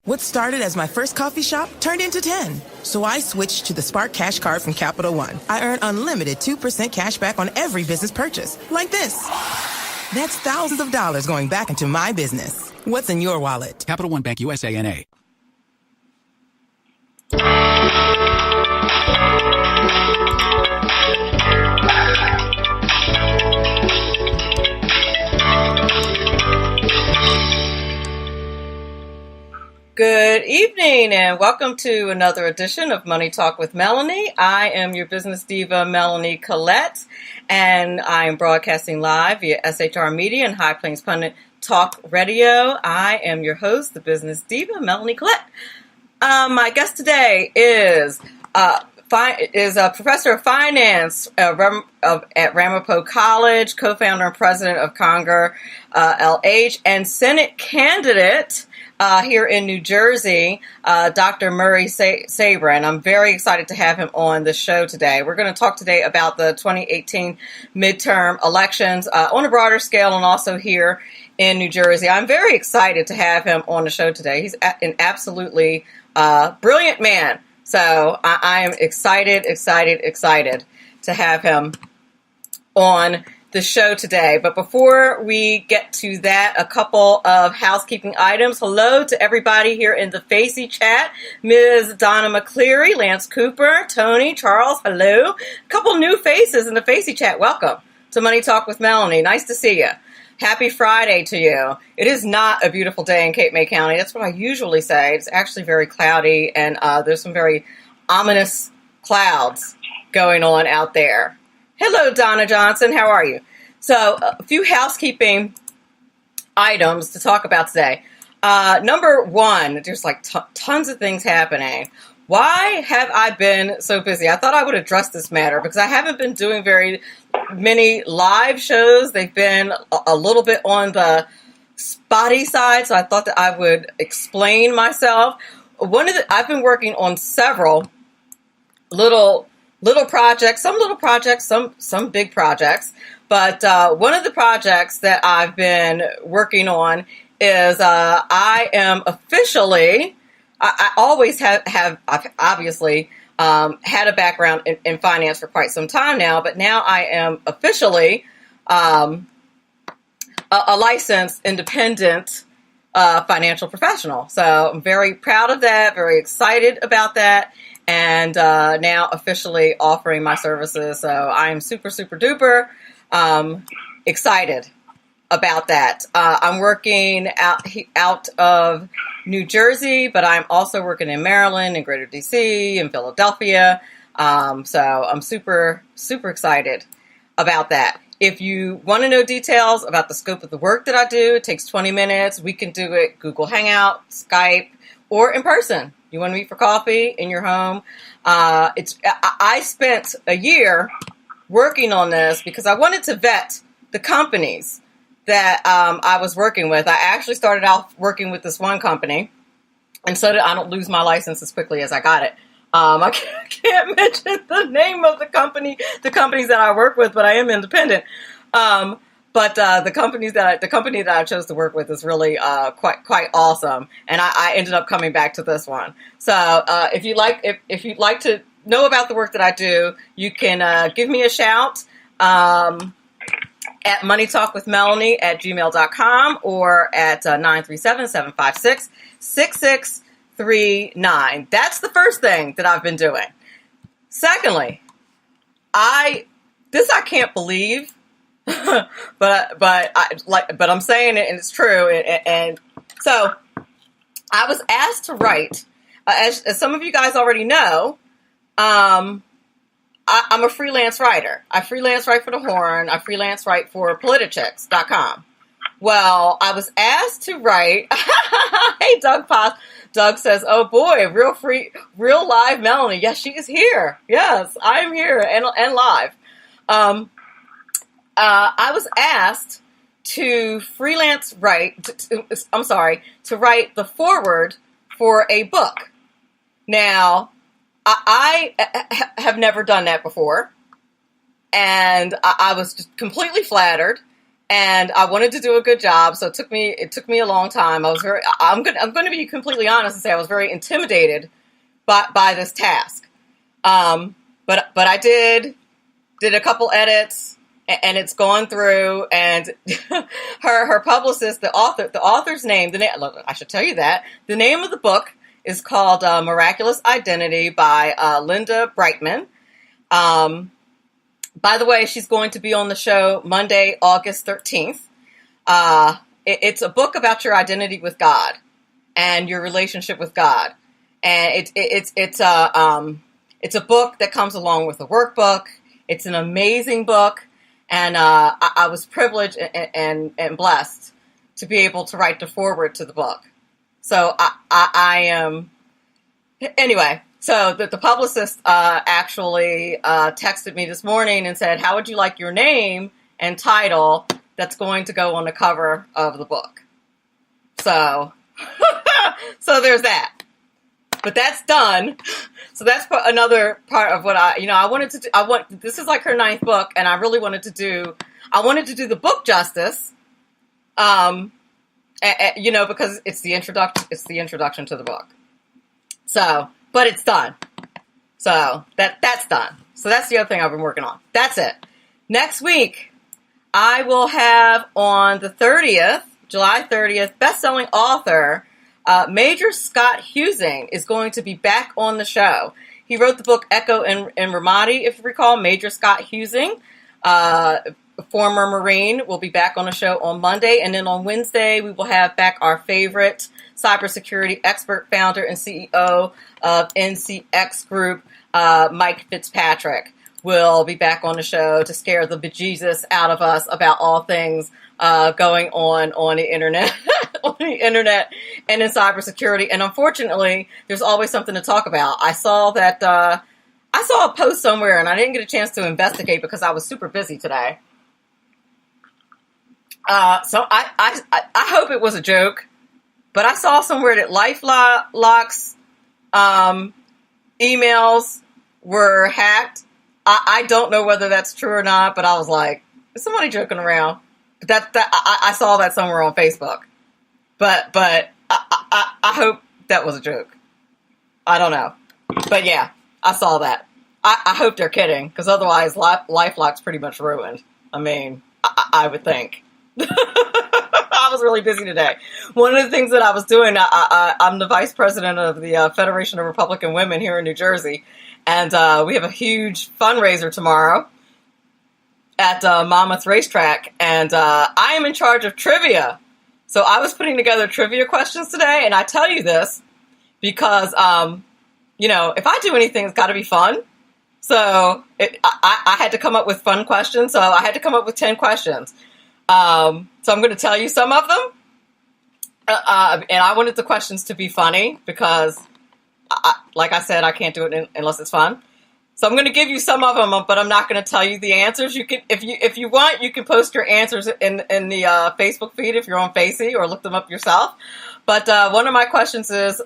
What started as my first coffee shop turned into 10. So I switched to the Spark Cash Card from Capital One. I earn unlimited 2% cash back on every business purchase. Like this. That's thousands of dollars going back into my business. What's in your wallet? Capital One Bank USA N.A. Good evening and welcome to another edition of Money Talk with Melanie. I am your business diva, Melanie Collette, and I am broadcasting live via SHR Media and High Plains Pundit Talk Radio. I am your host, the business diva, Melanie Collette. My guest today is a professor of finance at Ramapo College, co-founder and president of Conger LH, and Senate candidate here in New Jersey, Dr. Murray Sabrin. I'm very excited to have him on the show today. We're going to talk today about the 2018 midterm elections on a broader scale and also here in New Jersey. I'm very excited to have him on the show today. He's an absolutely brilliant man. So I am excited to have him on the show today. But before we get to that, a couple of housekeeping items. Hello to everybody here in the Facey chat. Ms. Donna McCleary, Lance Cooper, Tony, Charles, hello. A couple new faces in the Facey chat. Welcome to Money Talk with Melanie. Nice to see you. Happy Friday to you. It is not a beautiful day in Cape May County. That's what I usually say. It's actually very cloudy and there's some very ominous clouds going on out there. Hello, Donna Johnson. How are you? So, a few housekeeping items to talk about today. Number one, there's like tons of things happening. Why have I been so busy? I thought I would address this matter because I haven't been doing very many live shows. They've been a little bit on the spotty side, so I thought that I would explain myself. I've been working on several little projects, some big projects. But one of the projects that I've been working on is I am officially, I always have obviously had a background in finance for quite some time now, but now I am officially a licensed independent financial professional. So I'm very proud of that, very excited about that. And now officially offering my services. So I'm super, super duper excited about that. I'm working out of New Jersey, but I'm also working in Maryland and Greater DC and Philadelphia. So I'm super, super excited about that. If you want to know details about the scope of the work that I do, it takes 20 minutes. We can do it Google Hangout, Skype, or in person. You want to meet for coffee in your home? I spent a year working on this because I wanted to vet the companies that I was working with. I actually started out working with this one company, and so that I don't lose my license as quickly as I got it. I can't mention the name of the companies that I work with, but I am independent. But the company that I chose to work with is really quite awesome, and I ended up coming back to this one. So if you'd like to know about the work that I do, you can give me a shout at moneytalkwithmelanie@gmail.com or at 937-756-6639. That's the first thing that I've been doing. Secondly, I can't believe. but I'm saying it and it's true. And so I was asked to write, as some of you guys already know, I'm a freelance writer. I freelance write for The Horn. I freelance write for Politichicks.com. Well, I was asked to write. Hey, Doug Potts. Doug says, "Oh boy, real live Melanie." Yes, she is here. Yes, I'm here and live. I was asked to to write the foreword for a book. Now, I have never done that before, and I was just completely flattered and I wanted to do a good job. So it took me a long time. I'm going to be completely honest and say I was very intimidated by this task. But I did a couple edits, and it's gone through, and her publicist, the author's name, I should tell you that the name of the book is called Miraculous Identity by Linda Brightman. By the way, she's going to be on the show Monday, August 13th. It's a book about your identity with God and your relationship with God. And it's a book that comes along with a workbook. It's an amazing book. And I was privileged and blessed to be able to write the foreword to the book. So I am, anyway. So the publicist actually texted me this morning and said, how would you like your name and title that's going to go on the cover of the book? So, so there's that. But that's done. So that's another part of what I wanted to do. This is like her 9th book, and I really wanted to do the book justice, because it's the introduction to the book. So, but it's done. So that's done. So that's the other thing I've been working on. That's it. Next week, I will have on the 30th, July 30th, best-selling author Major Scott Husing is going to be back on the show. He wrote the book Echo and Ramadi, if you recall. Major Scott Husing, former Marine, will be back on the show on Monday. And then on Wednesday, we will have back our favorite cybersecurity expert, founder, and CEO of NCX Group, Mike Fitzpatrick, will be back on the show to scare the bejesus out of us about all things going on the internet, and in cybersecurity. And unfortunately, there's always something to talk about. I saw a post somewhere, and I didn't get a chance to investigate because I was super busy today. So I hope it was a joke, but I saw somewhere that LifeLock's emails were hacked. I don't know whether that's true or not, but I was like, is somebody joking around? But I saw that somewhere on Facebook. But I hope that was a joke. I don't know. But yeah, I saw that. I hope they're kidding, because otherwise LifeLock's pretty much ruined. I mean, I would think. I was really busy today. One of the things that I was doing, I'm the vice president of the Federation of Republican Women here in New Jersey, and we have a huge fundraiser tomorrow at Monmouth Racetrack, and I am in charge of trivia. So I was putting together trivia questions today, and I tell you this because, if I do anything, it's got to be fun. So I had to come up with fun questions, so I had to come up with 10 questions. So I'm going to tell you some of them, and I wanted the questions to be funny because, like I said, I can't do it unless it's fun. So I'm going to give you some of them, but I'm not going to tell you the answers. You can, if you want, you can post your answers in the Facebook feed if you're on Facey, or look them up yourself. But one of my questions is,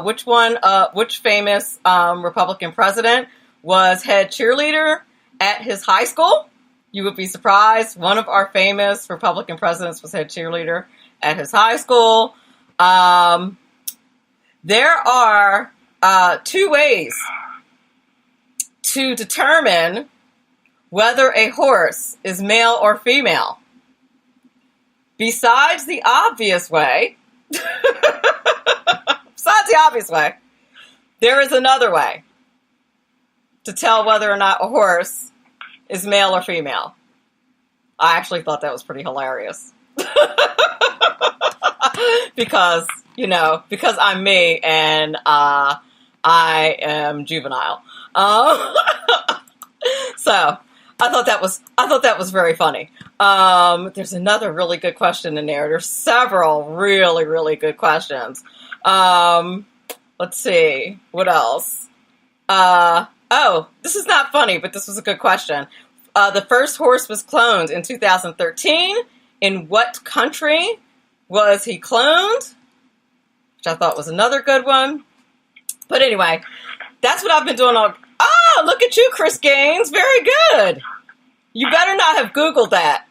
which famous Republican president was head cheerleader at his high school? You would be surprised. One of our famous Republican presidents was head cheerleader at his high school. There are 2 ways to determine whether a horse is male or female. Besides the obvious way, there is another way to tell whether or not a horse is male or female. I actually thought that was pretty hilarious. because I'm me and I am juvenile. So I thought that was very funny. There's another really good question in there. There's several really, really good questions. Let's see. What else? This is not funny, but this was a good question. The first horse was cloned in 2013. In what country was he cloned? Which I thought was another good one. But anyway, that's what I've been doing all... Oh, look at you, Chris Gaines. Very good. You better not have Googled that.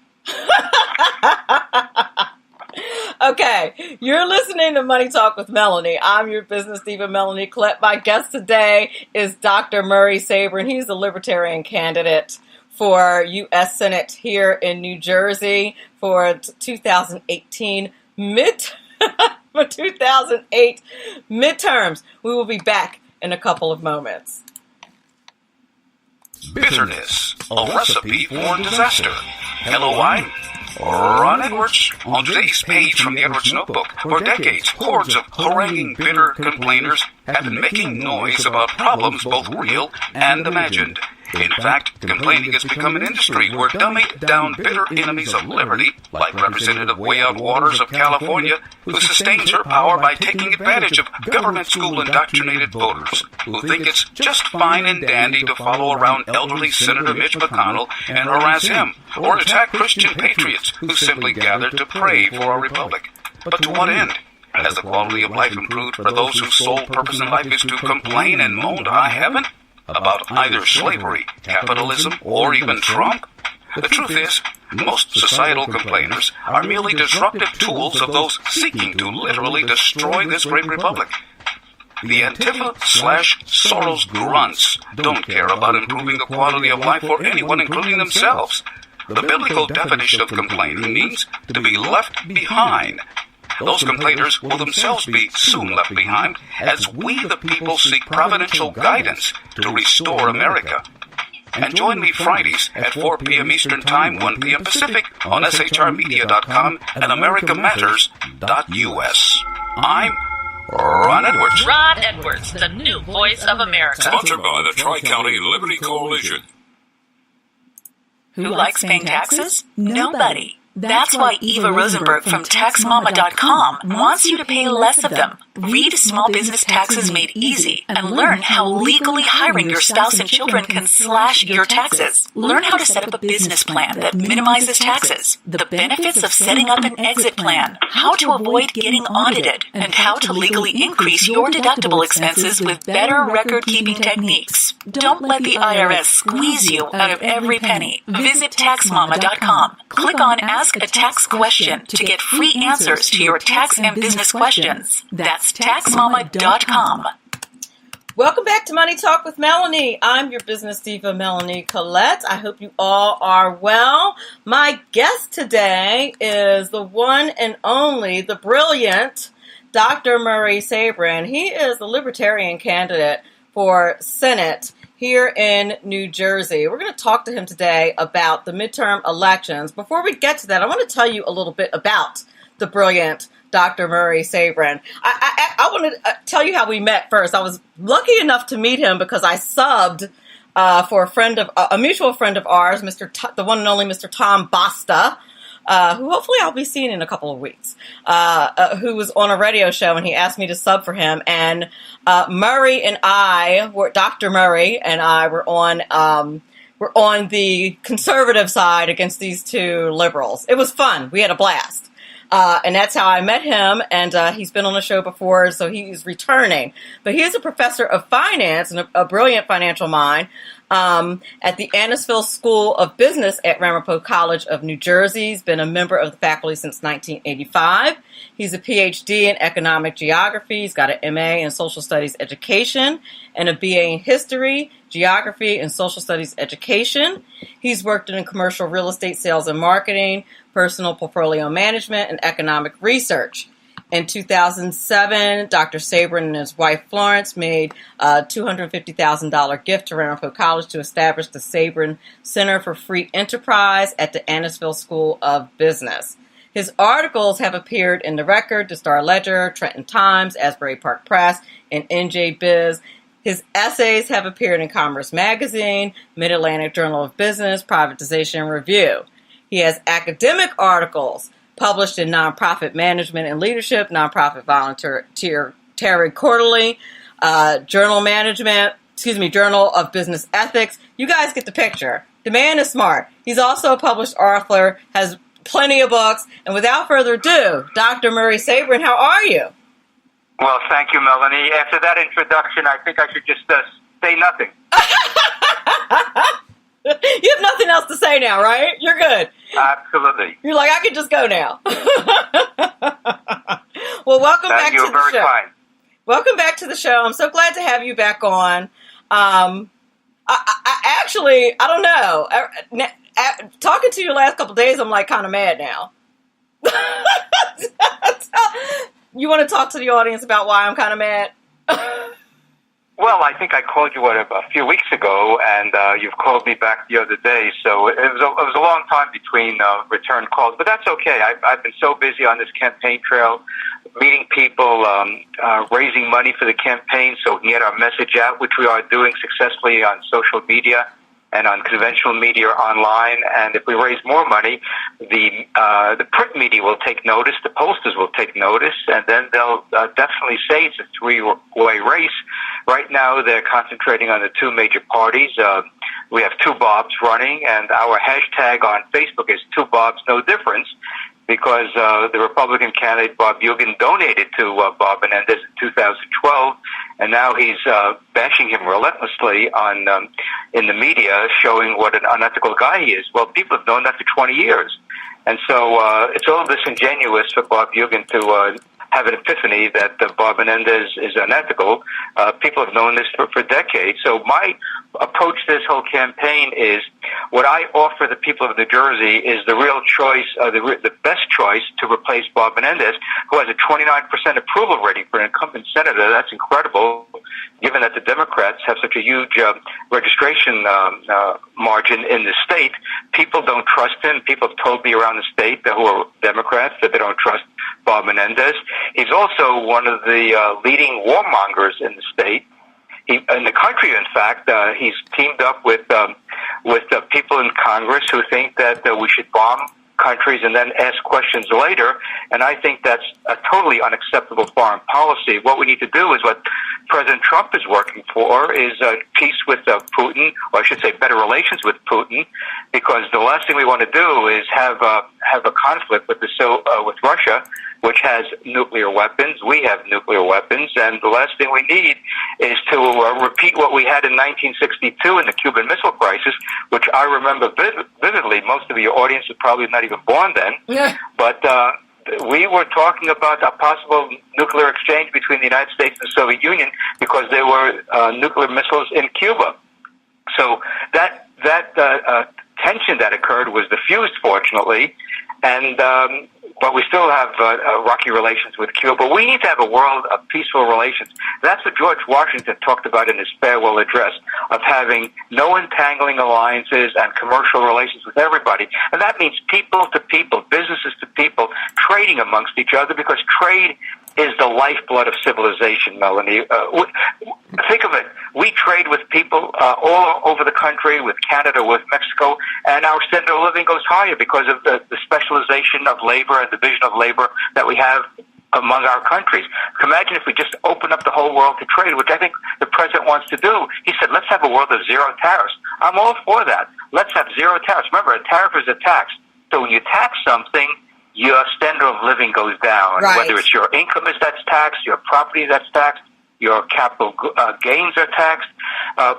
Okay, you're listening to Money Talk with Melanie. I'm your business diva, Melanie Collette. My guest today is Dr. Murray Sabrin. He's the Libertarian candidate for U.S. Senate here in New Jersey for 2018 for 2008 midterms. We will be back in a couple of moments. Bitterness, a recipe for disaster. Hello, I'm Ron Edwards. On today's page from the Edwards Notebook, for decades, hordes of haranguing, bitter complainers have been making noise about problems both real and imagined. In fact, complaining has become an industry where dummied-down bitter enemies of liberty, like Representative Way Out Waters of California, who sustains her power by taking advantage of government school-indoctrinated voters, who think it's just fine and dandy to follow around elderly Senator Mitch McConnell and harass him, or attack Christian patriots who simply gather to pray for a republic. But to what end? Has the quality of life improved for those whose sole purpose in life is to complain and moan to high heaven about either slavery, capitalism, or even Trump? The truth is, most societal complainers are merely disruptive tools of those seeking to literally destroy this great republic. The Antifa/Soros grunts don't care about improving the quality of life for anyone, including themselves. The biblical definition of complaining means to be left behind. Those complainers will themselves be soon left behind as we the people seek providential guidance to restore America. And join me Fridays at 4 p.m. Eastern Time, 1 p.m. Pacific on shrmedia.com and americaMatters.us. I'm Ron Edwards. Ron Edwards, the new voice of America. Sponsored by the Tri-County Liberty Coalition. Who likes paying taxes? Nobody. That's why Eva Rosenberg from TaxMama.com wants you to pay less of them. Read Small Business Taxes Made Easy and learn how legally hiring your spouse and children can slash your taxes. Learn how to set up a business plan that minimizes taxes, the benefits of setting up an exit plan, how to avoid getting audited, and how to legally increase your deductible expenses with better record-keeping techniques. Don't let the IRS squeeze you out of every penny. Visit TaxMama.com. Click on Ask a Tax Question to get free answers to your tax and business questions. That's TaxMama.com. Welcome back to Money Talk with Melanie. I'm your business diva, Melanie Collette. I hope you all are well. My guest today is the one and only, the brilliant Dr. Murray Sabrin. He is the Libertarian candidate for Senate here in New Jersey. We're going to talk to him today about the midterm elections. Before we get to that, I want to tell you a little bit about the brilliant Dr. Murray Sabrin. I want to tell you how we met first. I was lucky enough to meet him because I subbed for a mutual friend of ours, the one and only Mr. Tom Basta, who hopefully I'll be seeing in a couple of weeks, who was on a radio show, and he asked me to sub for him. And Dr. Murray and I were on the conservative side against these two liberals. It was fun. We had a blast. And that's how I met him, and he's been on the show before, so he's returning. But he is a professor of finance and a brilliant financial mind at the Anisfield School of Business at Ramapo College of New Jersey. He's been a member of the faculty since 1985. He's a PhD in economic geography. He's got an MA in social studies education and a BA in history, geography, and social studies education. He's worked in commercial real estate sales and marketing, personal portfolio management, and economic research. In 2007, Dr. Sabrin and his wife Florence made a $250,000 gift to Ramapo College to establish the Sabrin Center for Free Enterprise at the Anisfield School of Business. His articles have appeared in The Record, The Star Ledger, Trenton Times, Asbury Park Press, and NJ Biz. His essays have appeared in Commerce Magazine, Mid-Atlantic Journal of Business, Privatization Review. He has academic articles published in Nonprofit Management and Leadership, Nonprofit Voluntary Quarterly, Journal of Business Ethics. You guys get the picture. The man is smart. He's also a published author, has plenty of books. And without further ado, Dr. Murray Sabrin, how are you? Well, thank you, Melanie. After that introduction, I think I should just say nothing. You have nothing else to say now, right? You're good. Absolutely. You're like, I can just go now. Well, welcome back to the show. Kind. Welcome back to the show. I'm so glad to have you back on. I actually, I don't know. Talking to you the last couple of days, I'm like kind of mad now. You want to talk to the audience about why I'm kind of mad? Well, I think I called you a few weeks ago, and you've called me back the other day. So it was a long time between return calls, but that's okay. I've been so busy on this campaign trail, meeting people, raising money for the campaign, so we can get our message out, which we are doing successfully on social media and on conventional media online. And if we raise more money, the print media will take notice, the pollsters will take notice, and then they'll definitely say it's a three-way race. Right now, they're concentrating on the two major parties. We have two Bobs running, and our hashtag on Facebook is Two Bobs, No Difference, because the Republican candidate Bob Eugen donated to Bob Menendez in 2012, and now he's bashing him relentlessly on in the media, showing what an unethical guy he is. Well, people have known that for 20 years, and so it's all disingenuous for Bob Eugen to have an epiphany that Bob Menendez is unethical. People have known this for decades. So my approach to this whole campaign is what I offer the people of New Jersey is the real choice, the best choice to replace Bob Menendez, who has a 29% approval rating for an incumbent senator. That's incredible, given that the Democrats have such a huge registration margin in the state. People don't trust him. People have told me around the state who are Democrats that they don't trust Bob Menendez. He's also one of the leading warmongers in the state. In the country, in fact, he's teamed up with people in Congress who think that we should bomb countries and then ask questions later. And I think that's a totally unacceptable foreign policy. What we need to do is what President Trump is working for is peace with Putin, or I should say better relations with Putin, because the last thing we want to do is have a conflict with with Russia, which has nuclear weapons. We have nuclear weapons, and the last thing we need is to repeat what we had in 1962 in the Cuban Missile Crisis, which I remember vividly. Most of your audience is probably not even born then. Yeah. But we were talking about a possible nuclear exchange between the United States and the Soviet Union because there were nuclear missiles in Cuba. So that tension that occurred was diffused, fortunately, and but we still have rocky relations with Cuba. But we need to have a world of peaceful relations. That's what George Washington talked about in his farewell address, of having no entangling alliances and commercial relations with everybody. And that means people to people, businesses to people, trading amongst each other, because trade is the lifeblood of civilization, Melanie. Think of it. We trade with people all over the country, with Canada, with Mexico, and our standard of living goes higher because of the specialization of labor and division of labor that we have among our countries. Imagine if we just open up the whole world to trade, which I think the president wants to do. He said, let's have a world of zero tariffs. I'm all for that. Let's have zero tariffs. Remember, a tariff is a tax. So when you tax something, your standard of living goes down. Right. Whether it's your income that's taxed, your property that's taxed, your capital gains are taxed.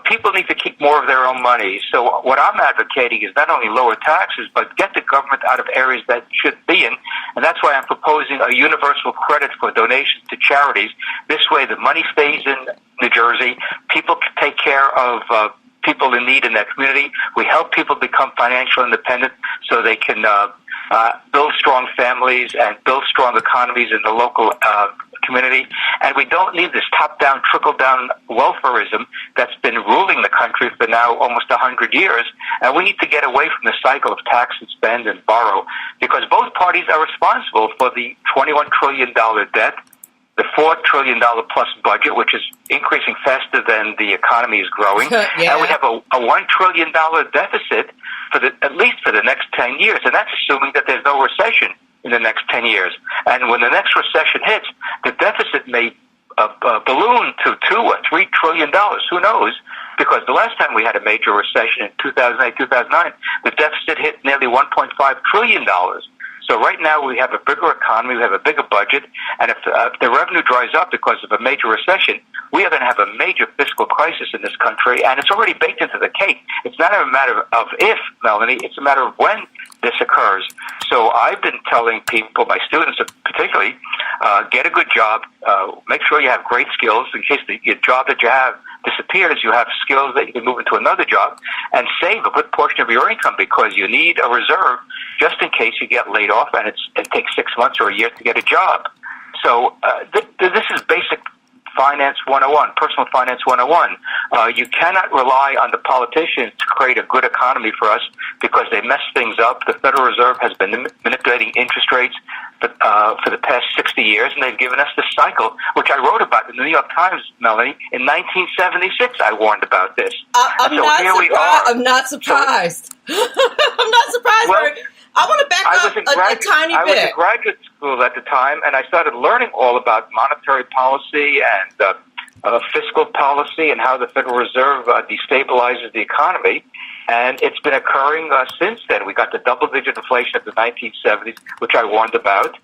People need to keep more of their own money. So what I'm advocating is not only lower taxes, but get the government out of areas that should be in. And that's why I'm proposing a universal credit for donations to charities. This way the money stays in New Jersey. People can take care of people in need in that community. We help people become financially independent so they can build strong families and build strong economies in the local community. And we don't need this top-down, trickle-down welfareism that's been ruling the country for now almost 100 years. And we need to get away from the cycle of tax and spend and borrow, because both parties are responsible for the $21 trillion debt, the $4 trillion plus budget, which is increasing faster than the economy is growing. Yeah. And we have a $1 trillion deficit at least for the next 10 years. And that's assuming that there's no recession in the next 10 years. And when the next recession hits, the deficit may balloon to $2 or $3 trillion. Who knows? Because the last time we had a major recession in 2008, 2009, the deficit hit nearly $1.5 trillion. So right now we have a bigger economy, we have a bigger budget, and if the revenue dries up because of a major recession, we are going to have a major fiscal crisis in this country, and it's already baked into the cake. It's not a matter of if, Melanie, it's a matter of when this occurs. So I've been telling people, my students particularly, get a good job, make sure you have great skills in case the job that you have disappears, you have skills that you can move into another job, and save a good portion of your income because you need a reserve just in case you get laid off and it takes 6 months or a year to get a job. So this is basic Finance 101, Personal Finance 101. You cannot rely on the politicians to create a good economy for us because they mess things up. The Federal Reserve has been manipulating interest rates for the past 60 years, and they've given us this cycle, which I wrote about in the New York Times, Melanie. In 1976, I warned about this. I'm not surprised. I'm not surprised. Well, I want to back up a tiny bit. I was in graduate school at the time, and I started learning all about monetary policy and fiscal policy and how the Federal Reserve destabilizes the economy. And it's been occurring since then. We got the double-digit inflation of the 1970s, which I warned about.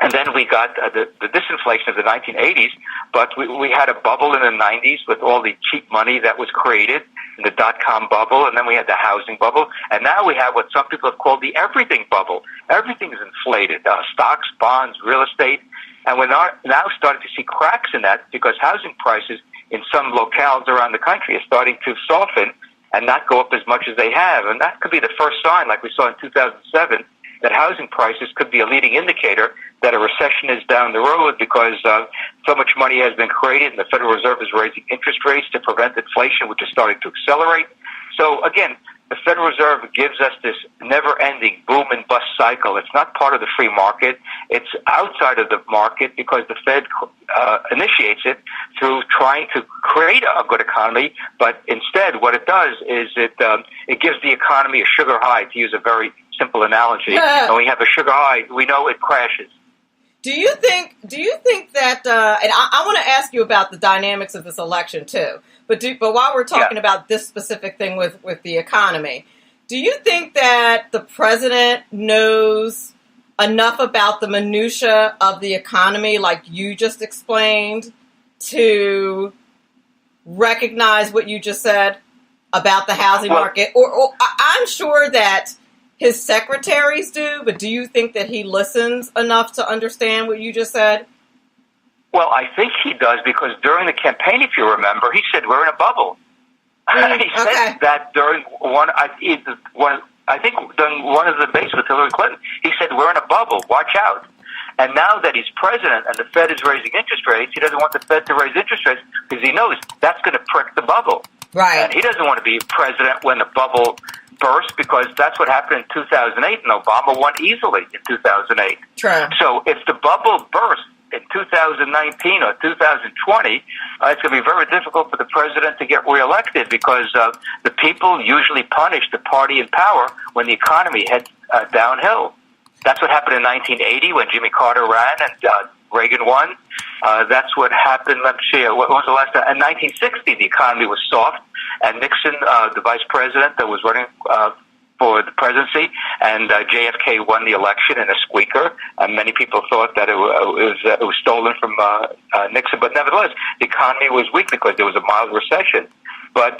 And then we got the disinflation of the 1980s, but we had a bubble in the 90s with all the cheap money that was created in the dot-com bubble, and then we had the housing bubble, and now we have what some people have called the everything bubble. Everything is inflated, stocks, bonds, real estate, and we're now starting to see cracks in that because housing prices in some locales around the country are starting to soften and not go up as much as they have. And that could be the first sign, like we saw in 2007, that housing prices could be a leading indicator that a recession is down the road because so much money has been created and the Federal Reserve is raising interest rates to prevent inflation, which is starting to accelerate. So, again, the Federal Reserve gives us this never-ending boom and bust cycle. It's not part of the free market. It's outside of the market because the Fed initiates it through trying to create a good economy. But instead, what it does is it gives the economy a sugar high, to use a very simple analogy. Yeah. And when we have a sugar high, we know it crashes. Do you think that, and I want to ask you about the dynamics of this election too, but while we're talking about this specific thing with the economy, do you think that the president knows enough about the minutia of the economy, like you just explained, to recognize what you just said about the housing market? Or I'm sure that his secretaries do, but do you think that he listens enough to understand what you just said? Well, I think he does because during the campaign, if you remember, he said we're in a bubble. He said that during I think during one of the debates with Hillary Clinton, he said we're in a bubble, watch out. And now that he's president and the Fed is raising interest rates, he doesn't want the Fed to raise interest rates because he knows that's going to prick the bubble. Right. And he doesn't want to be president when the bubble burst because that's what happened in 2008, and Obama won easily in 2008. True. So if the bubble bursts in 2019 or 2020, it's going to be very difficult for the president to get reelected because the people usually punish the party in power when the economy heads downhill. That's what happened in 1980 when Jimmy Carter ran and Reagan won. That's what happened, let's see, what was the last time? In 1960, the economy was soft, and Nixon, the vice president that was running for the presidency, and JFK won the election in a squeaker. Many people thought that it was stolen from Nixon, but nevertheless, the economy was weak because there was a mild recession. But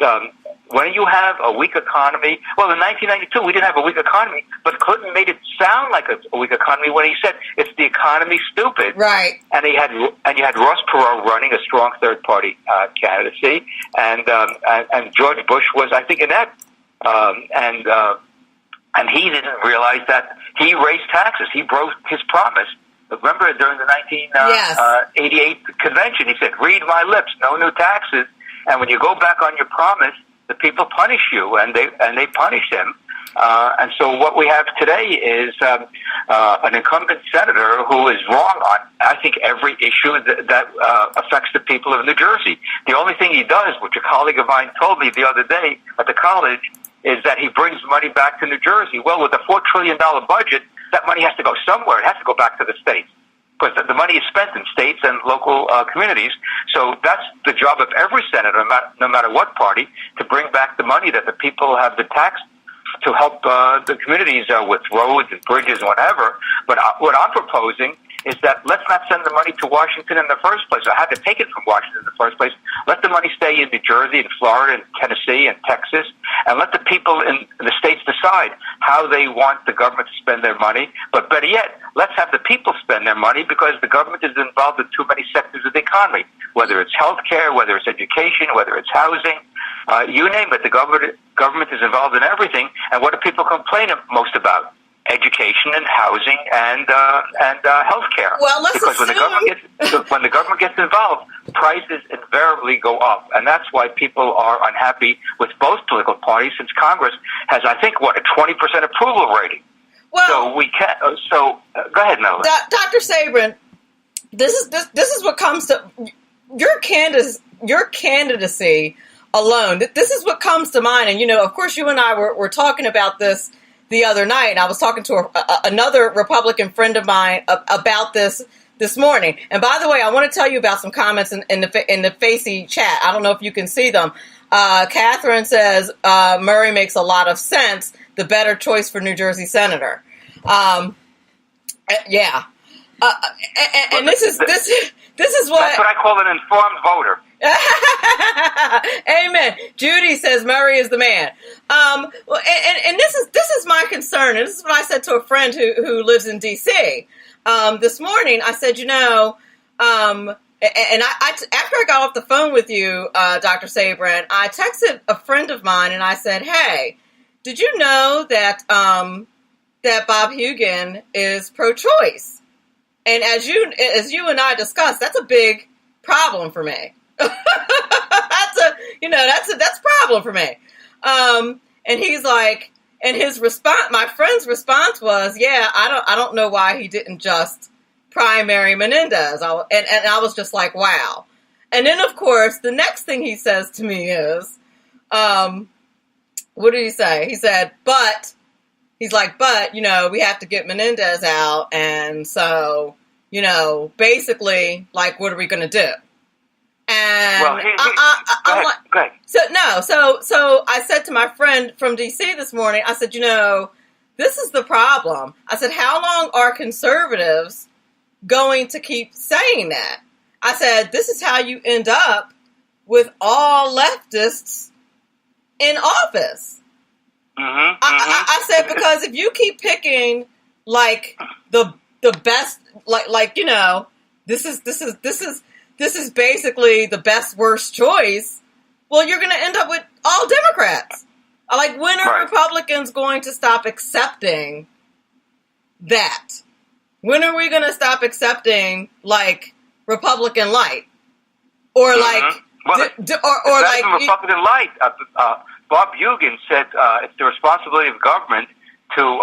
when you have a weak economy, well, in 1992 we didn't have a weak economy, but Clinton made it sound like a weak economy when he said it's the economy, stupid. Right. And you had Ross Perot running a strong third party candidacy, and George Bush was, I think, inept, and he didn't realize that he raised taxes. He broke his promise. Remember during the 1988 convention, he said, "Read my lips, no new taxes." And when you go back on your promise, the people punish you, and they punish him. And so what we have today is an incumbent senator who is wrong on, I think, every issue that affects the people of New Jersey. The only thing he does, which a colleague of mine told me the other day at the college, is that he brings money back to New Jersey. Well, with a $4 trillion budget, that money has to go somewhere. It has to go back to the states, because the money is spent in states and local communities. So that's the job of every senator, no matter what party, to bring back the money that the people have been taxed to help the communities with roads and bridges and whatever. But what I'm proposing is that let's not send the money to Washington in the first place, or have to take it from Washington in the first place. Let the money stay in New Jersey and Florida and Tennessee and Texas, and let the people in the states decide how they want the government to spend their money. But better yet, let's have the people spend their money, because the government is involved in too many sectors of the economy, whether it's healthcare, whether it's education, whether it's housing, you name it. The government is involved in everything. And what do people complain most about? Education and housing and healthcare. Well, let's because when the government gets involved, prices invariably go up, and that's why people are unhappy with both political parties. Since Congress has, I think, a 20% approval rating. Well, so we can't. So go ahead, Melanie. Dr. Sabrin, this is what comes to your candidacy alone. This is what comes to mind, and of course, you and I were talking about this the other night, and I was talking to another Republican friend of mine about this morning. And by the way, I want to tell you about some comments in the Facey chat. I don't know if you can see them. Catherine says Murray makes a lot of sense. The better choice for New Jersey senator. Yeah. And this is what that's what I call an informed voter. Amen. Judy says Murray is the man. And this is my concern. And this is what I said to a friend who lives in D.C. This morning. I said, I after I got off the phone with you, Dr. Sabrin, I texted a friend of mine and I said, hey, did you know that that Bob Hugin is pro-choice? And as you and I discussed, that's a big problem for me. that's a problem for me. And he's like, and his response, my friend's response was, yeah, I don't know why he didn't just primary Menendez. And I was just like, wow. And then of course, the next thing he says to me is, what did he say? He said, but we have to get Menendez out. And so, basically, like, what are we going to do? And well, go ahead. So I said to my friend from DC this morning, I said, this is the problem. I said, how long are conservatives going to keep saying that? I said, this is how you end up with all leftists in office. Mm-hmm, I said, because if you keep picking like the best, this is basically the best worst choice. Well, you're going to end up with all Democrats. Like, when are Republicans going to stop accepting that? When are we going to stop accepting like Republican light or like Republican light? Bob Hugin said it's the responsibility of government for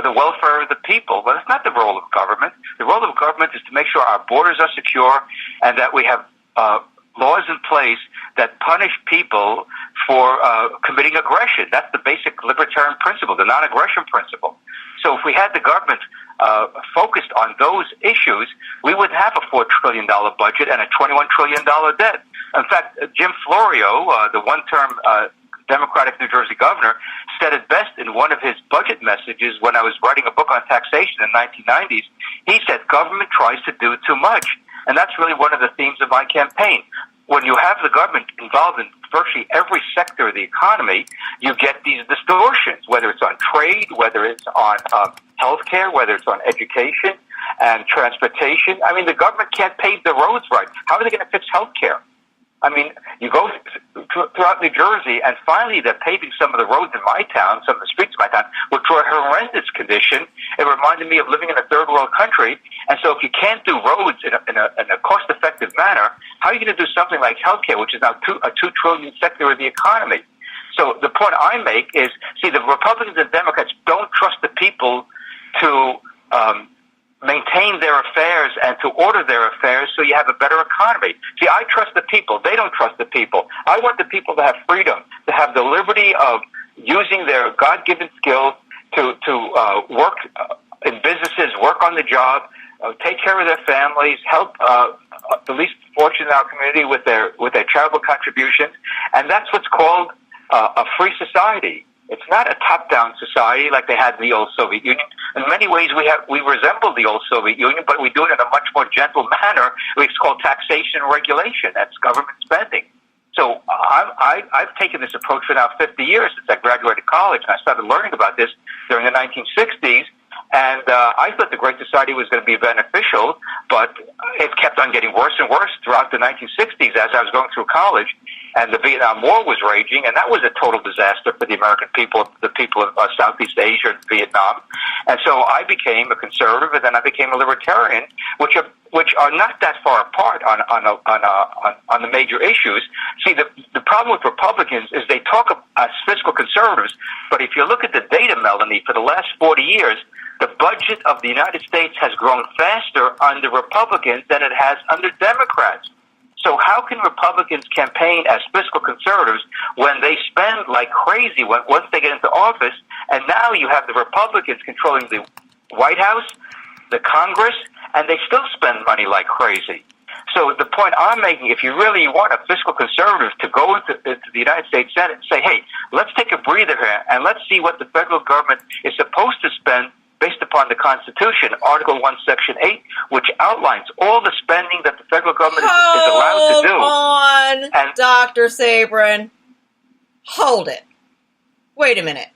the welfare of the people. But it's not the role of government. The role of government is to make sure our borders are secure and that we have laws in place that punish people for committing aggression. That's the basic libertarian principle, the non-aggression principle. So if we had the government focused on those issues, we would have a $4 trillion budget and a $21 trillion debt. In fact, Jim Florio, the one-term Democratic New Jersey governor, said it best in one of his budget messages when I was writing a book on taxation in the 1990s. He said, government tries to do too much. And that's really one of the themes of my campaign. When you have the government involved in virtually every sector of the economy, you get these distortions, whether it's on trade, whether it's on healthcare, whether it's on education and transportation. I mean, the government can't pave the roads right. How are they going to fix healthcare? I mean, you go throughout New Jersey, and finally they're paving some of the roads in my town, some of the streets in my town, which were a horrendous condition. It reminded me of living in a third world country. And so if you can't do roads in a cost-effective manner, how are you going to do something like healthcare, which is now a $2 trillion sector of the economy? So the point I make is, see, the Republicans and Democrats don't trust the people to maintain their affairs and to order their affairs so you have a better economy. See, I trust the people. They don't trust the people. I want the people to have freedom, to have the liberty of using their God-given skills to work in businesses, work on the job, take care of their families, help the least fortunate in our community with their charitable contributions. And that's what's called a free society. It's not a top-down society like they had in the old Soviet Union. In many ways, we resemble the old Soviet Union, but we do it in a much more gentle manner. It's called taxation and regulation. That's government spending. So I've taken this approach for now 50 years since I graduated college, and I started learning about this during the 1960s. And I thought the Great Society was going to be beneficial, but it kept on getting worse and worse throughout the 1960s as I was going through college. And the Vietnam War was raging, and that was a total disaster for the American people, the people of Southeast Asia and Vietnam. And so I became a conservative, and then I became a libertarian, which are not that far apart on the major issues. See, the problem with Republicans is they talk as fiscal conservatives, but if you look at the data, Melanie, for the last 40 years, the budget of the United States has grown faster under Republicans than it has under Democrats. So how can Republicans campaign as fiscal conservatives when they spend like crazy once they get into office? And now you have the Republicans controlling the White House, the Congress, and they still spend money like crazy. So the point I'm making, if you really want a fiscal conservative to go into the United States Senate and say, hey, let's take a breather here and let's see what the federal government is supposed to spend based upon the Constitution, Article 1, Section 8, which outlines all the spending that the federal government is allowed to do. Hold on, Dr. Sabrin. Hold it. Wait a minute.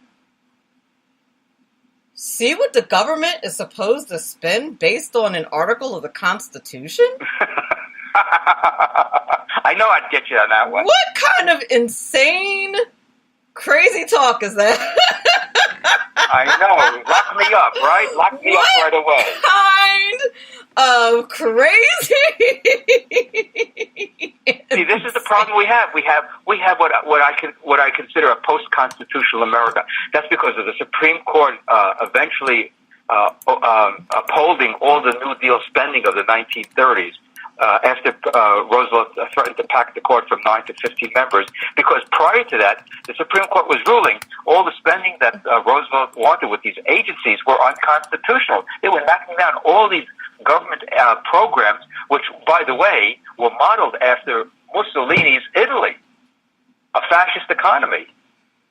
See what the government is supposed to spend based on an article of the Constitution? I know I'd get you on that one. What kind of insane, crazy talk is that? I know. Lock me up, right? Lock me up right away. Kind of crazy. See, this is the problem we have. We have what I consider a post-constitutional America. That's because of the Supreme Court eventually upholding all the New Deal spending of the 1930s. After Roosevelt threatened to pack the court from 9 to 15 members, because prior to that, the Supreme Court was ruling all the spending that Roosevelt wanted with these agencies were unconstitutional. They were knocking down all these government programs, which, by the way, were modeled after Mussolini's Italy, a fascist economy.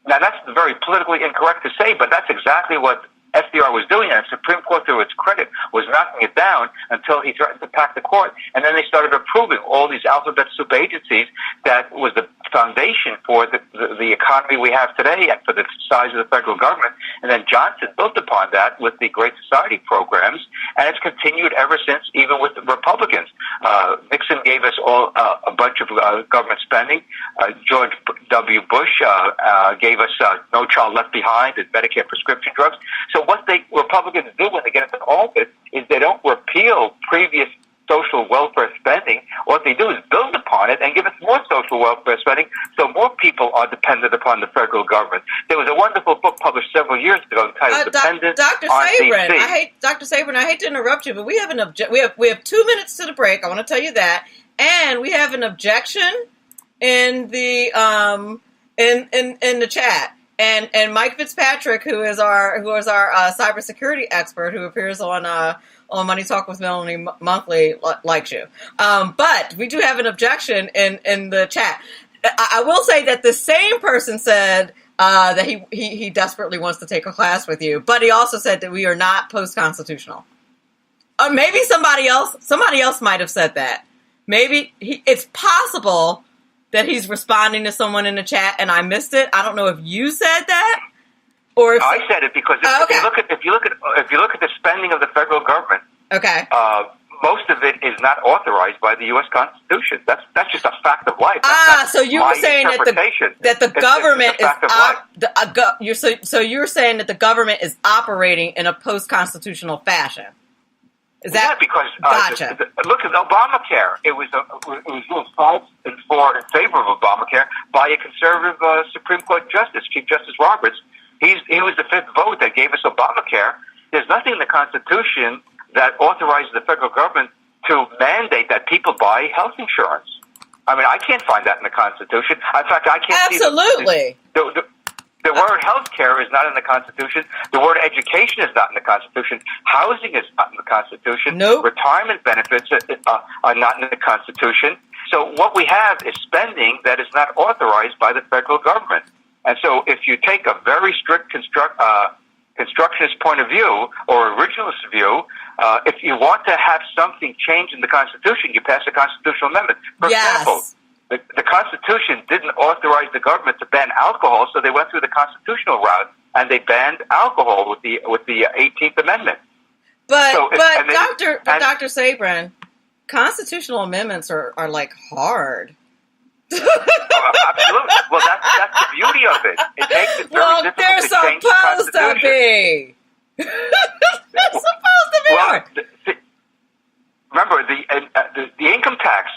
Now, that's very politically incorrect to say, but that's exactly what FDR was doing, and the Supreme Court, to its credit, was knocking it down until he threatened to pack the court. And then they started approving all these alphabet soup agencies that was the foundation for the economy we have today and for the size of the federal government. And then Johnson built upon that with the Great Society programs, and it's continued ever since, even with the Republicans. Nixon gave us all a bunch of government spending. George W. Bush gave us No Child Left Behind and Medicare prescription drugs. So what Republicans do when they get into office is they don't repeal previous social welfare spending. What they do is build upon it and give us more social welfare spending so more people are dependent upon the federal government. There was a wonderful book published several years ago entitled Dependent on DC. Dr. Sabrin, I hate to interrupt you, but we have we have 2 minutes to the break. I want to tell you that. And we have an objection in the in the chat. And Mike Fitzpatrick, who is our cybersecurity expert, who appears on Money Talk with Melanie Monthly, likes you. But we do have an objection in the chat. I will say that the same person said that he desperately wants to take a class with you, but he also said that we are not post-constitutional. Or maybe somebody else might have said that. Maybe it's possible that he's responding to someone in the chat and I missed it. I don't know if you said that or if I said it because if you look at the spending of the federal government, okay, most of it is not authorized by the U.S. Constitution. That's just a fact of life. So you were saying that the government is you're saying that the government is operating in a post-constitutional fashion. Is that because gotcha? Look at Obamacare. It was ruled 5-4 in favor of Obamacare by a conservative Supreme Court Justice, Chief Justice Roberts. He was the fifth vote that gave us Obamacare. There's nothing in the Constitution that authorizes the federal government to mandate that people buy health insurance. I mean, I can't find that in the Constitution. In fact, I can't absolutely. see the word health care is not in the Constitution. The word education is not in the Constitution. Housing is not in the Constitution. Nope. Retirement benefits are not in the Constitution. So what we have is spending that is not authorized by the federal government. And so if you take a very strict constructionist point of view or originalist view, if you want to have something changed in the Constitution, you pass a constitutional amendment. For example, the Constitution didn't authorize the government to ban alcohol, so they went through the constitutional route and they banned alcohol with the 18th Amendment. But Dr. Sabrin, constitutional amendments are like hard. Absolutely. Well, that's the beauty of it. It makes it very difficult to change the Constitution. They're supposed to be hard. Remember, the income tax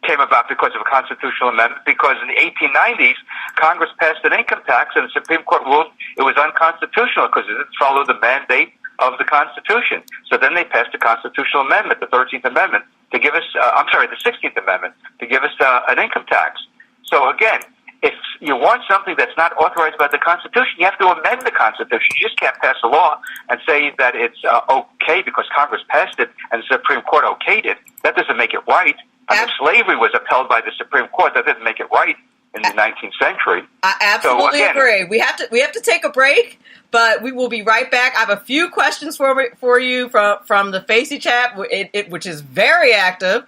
came about because of a constitutional amendment, because in the 1890s, Congress passed an income tax and the Supreme Court ruled it was unconstitutional because it didn't follow the mandate of the Constitution. So then they passed a constitutional amendment, the 13th Amendment, to give us, the 16th Amendment, to give us an income tax. So again, if you want something that's not authorized by the Constitution, you have to amend the Constitution. You just can't pass a law and say that it's okay because Congress passed it and the Supreme Court okayed it. That doesn't make it right. I mean, slavery was upheld by the Supreme Court. That didn't make it right in the 19th century. I absolutely agree. We have to take a break, but we will be right back. I have a few questions for you from the Facey chat, which is very active.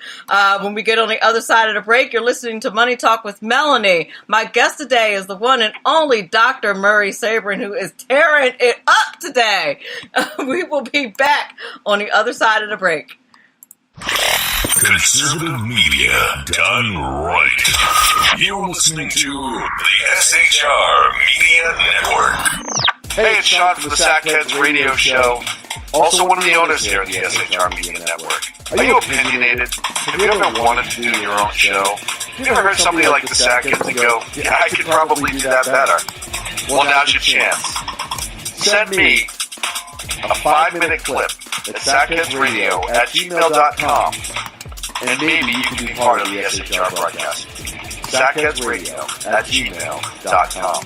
When we get on the other side of the break, you're listening to Money Talk with Melanie. My guest today is the one and only Dr. Murray Sabrin, who is tearing it up today. We will be back on the other side of the break. Conservative media done right. You're listening to the SHR Media Network. Hey, it's Sean from the Sackheads Radio Show. Also one of the owners here at the SHR Media Network. Are you opinionated? Have you ever wanted to do your own show? Have you ever heard somebody like the Sackheads and go, yeah, I could probably do that better? Well, now's your chance. Send me a 5-minute clip at sackheadsradio@gmail.com, and maybe you can be part of the SHR broadcast. sackheadsradio@gmail.com.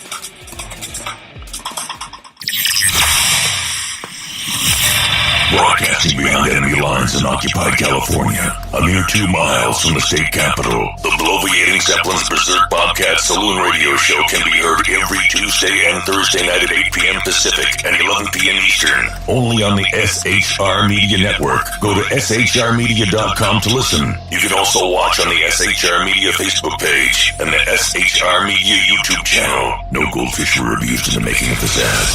Broadcasting beyond enemy lines in occupied California, a mere 2 miles from the state capital, the bloviating Zeppelin's Berserk Bobcat Saloon Radio Show can be heard every Tuesday and Thursday night at 8 p.m. Pacific and 11 p.m. Eastern, only on the SHR Media Network. Go to shrmedia.com to listen. You can also watch on the SHR Media Facebook page and the SHR Media YouTube channel. No goldfish were abused in the making of this ad.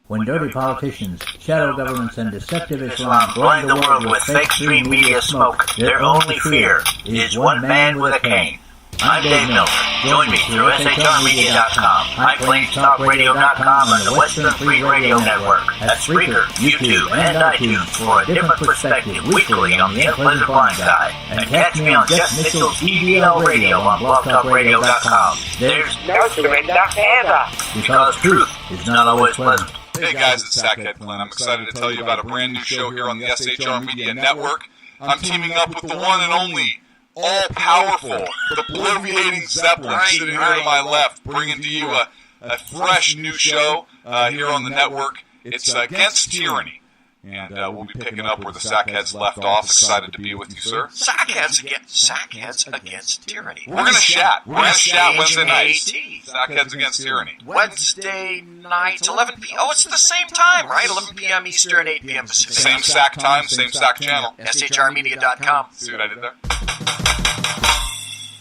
When dirty politicians, shadow governments, and deceptive Islam blind the world with fake stream media smoke, their only fear is one man with a cane. I'm Dave Miller. Join me through shrmedia.com, HighPlainsTalkRadio.com, and the Western Free Radio Network at Spreaker, YouTube, and iTunes for a different perspective weekly on the Unpleasant Blind Side. And catch me on Jeff Mitchell's EDL Radio on BlogTalkRadio.com. There's no surrender ever, because truth is not always pleasant. Hey guys, it's Sackhead Glenn. I'm excited to tell you about a brand new show here on the SHR Media Network. I'm teaming up with the one and only, all-powerful, the bloviating Zeppelin sitting here to my left, bringing to you a fresh new show here on the network. It's Against Tyranny. And we'll be picking up where the Sackheads left off. Excited to be with you, sir. Sackheads against tyranny. We're going to chat. We're going to chat Wednesday night. Sackheads Against Tyranny. Wednesday night, 11 p.m. Oh, it's the same time, right? 11 p.m. Eastern, 8 p.m. Pacific. Same Sack time, same Sack channel. SHRmedia.com. See what I did there?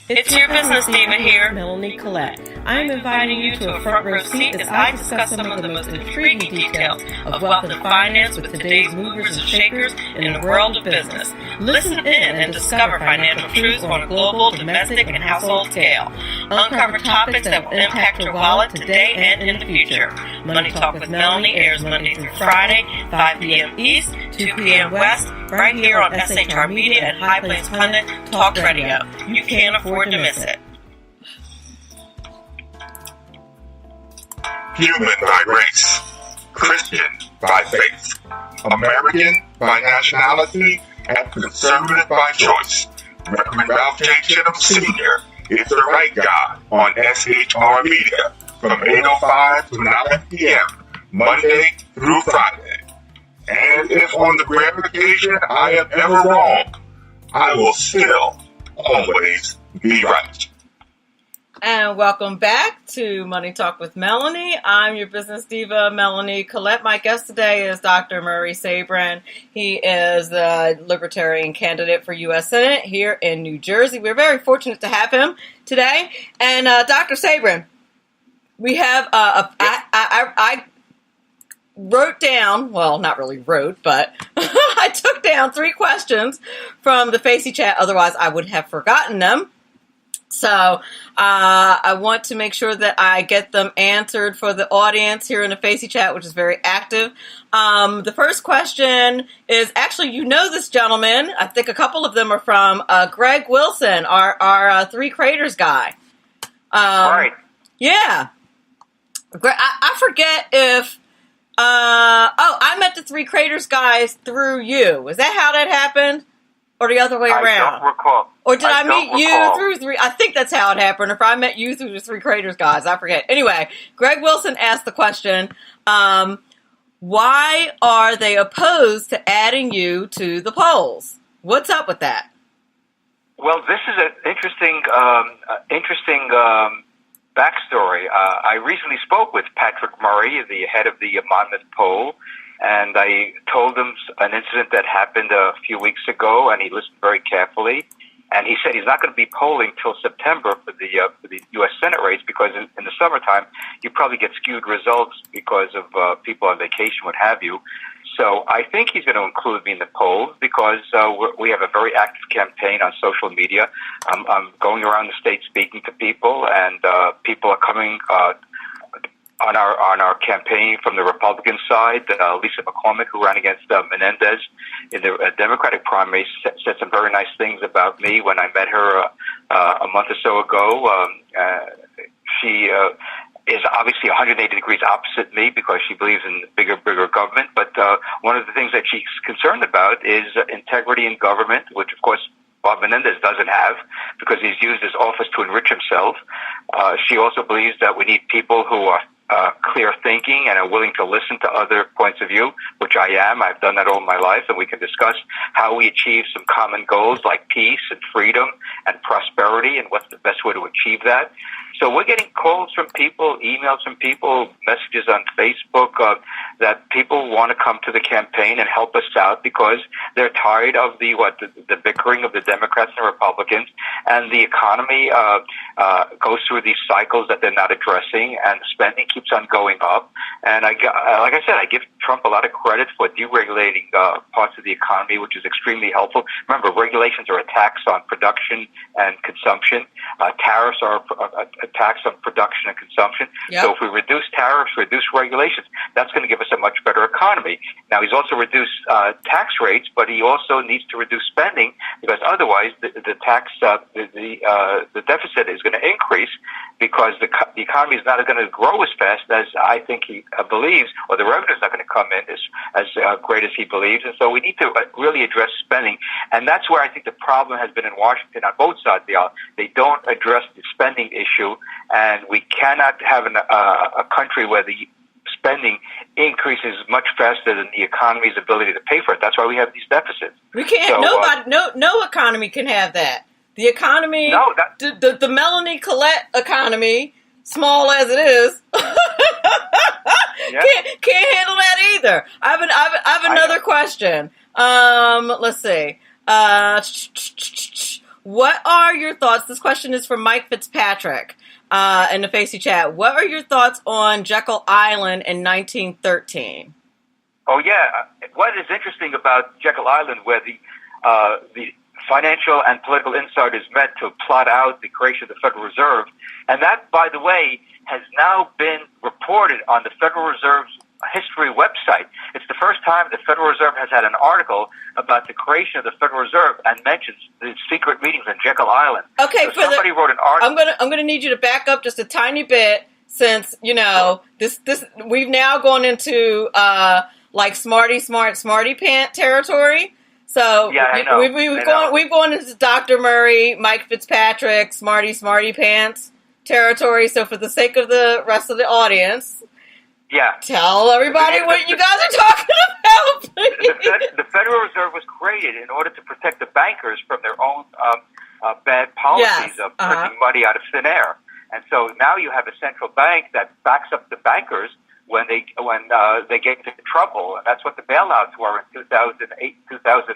It's your business diva here, Melanie Collette. I am inviting you to a front row seat as I discuss some of the most intriguing details of wealth and finance with today's movers and shakers in the world of business. Listen in and discover financial truths on a global, domestic, and household scale. Uncover topics that will impact your wallet today and in the future. Money Talk with Melanie airs Monday through Friday, 5 p.m. East, 2 p.m. West, right here on SHR Media and High Plains Pundit Talk Radio. You can't afford to miss it. Human by race, Christian by faith, American by nationality, and conservative by choice. Reverend Ralph J. Chisholm Sr. is the right guy on SHR Media from 8:05 to 9 p.m. Monday through Friday. And if on the rare occasion I am ever wrong, I will still always be right. And welcome back to Money Talk with Melanie. I'm your business diva, Melanie Collette. My guest today is Dr. Murray Sabrin. He is the Libertarian candidate for U.S. Senate here in New Jersey. We're very fortunate to have him today. And Dr. Sabrin, we have I wrote down, well, not really wrote, but I took down 3 questions from the Facey chat. Otherwise, I would have forgotten them. So I want to make sure that I get them answered for the audience here in the Facey chat, which is very active. The first question is, actually, you know this gentleman. I think a couple of them are from Greg Wilson, our Three Craters guy. Right. Yeah. I forget if... I met the Three Craters guys through you. Is that how that happened? Or the other way around? I don't recall. Or did I meet you through Three? I think that's how it happened. If I met you through the Three Craters guys, I forget. Anyway, Greg Wilson asked the question, why are they opposed to adding you to the polls? What's up with that? Well, this is an interesting backstory. I recently spoke with Patrick Murray, the head of the Monmouth poll, and I told him an incident that happened a few weeks ago, and he listened very carefully. And he said he's not going to be polling till September for the U.S. Senate race because in the summertime you probably get skewed results because of people on vacation, what have you. So I think he's going to include me in the polls because we have a very active campaign on social media. I'm going around the state speaking to people, and people are coming on our campaign from the Republican side. Lisa McCormick, who ran against Menendez in the Democratic primary, said some very nice things about me when I met her a month or so ago. She is obviously 180 degrees opposite me because she believes in bigger government. But one of the things that she's concerned about is integrity in government, which, of course, Bob Menendez doesn't have because he's used his office to enrich himself. She also believes that we need people who are clear thinking and are willing to listen to other points of view, which I am. I've done that all my life, and we can discuss how we achieve some common goals like peace and freedom and prosperity and what's the best way to achieve that. So we're getting calls from people, emails from people, messages on Facebook that people want to come to the campaign and help us out because they're tired of the bickering of the Democrats and Republicans, and the economy goes through these cycles that they're not addressing, and spending keeps on going up. And like I said, I give Trump a lot of credit for deregulating parts of the economy, which is extremely helpful. Remember, regulations are a tax on production and consumption. Tariffs are a tax on production and consumption. Yep. So if we reduce tariffs, reduce regulations, that's going to give us a much better economy. Now, he's also reduced tax rates, but he also needs to reduce spending because otherwise the deficit is going to increase because the economy is not going to grow as fast as I think he believes, or the revenue is not going to come in as great as he believes. And so we need to really address spending. And that's where I think the problem has been in Washington on both sides of the aisle. They don't address the spending issue, and we cannot have a country where the spending increases much faster than the economy's ability to pay for it. That's why we have these deficits. We can't. So, no economy can have that. The economy, the Melanie Collette economy, small as it is, can't handle that either. I have another question. Let's see. What are your thoughts? This question is from Mike Fitzpatrick in the Facey chat. What are your thoughts on Jekyll Island in 1913? Oh yeah, what is interesting about Jekyll Island, where the financial and political insiders met to plot out the creation of the Federal Reserve, and that, by the way, has now been reported on the Federal Reserve's history website. It's the first time the Federal Reserve has had an article about the creation of the Federal Reserve and mentions the secret meetings on Jekyll Island. Okay, so somebody wrote an article. I'm gonna need you to back up just a tiny bit, since this we've now gone into like smarty pant territory. So yeah, I know. We've gone into Dr. Murray, Mike Fitzpatrick, smarty pants territory. So for the sake of the rest of the audience, tell everybody what you guys are talking about, please. The Federal Reserve was created in order to protect the bankers from their own bad policies of printing money out of thin air. And so now you have a central bank that backs up the bankers when they get into trouble, and that's what the bailouts were in 2008, 2009.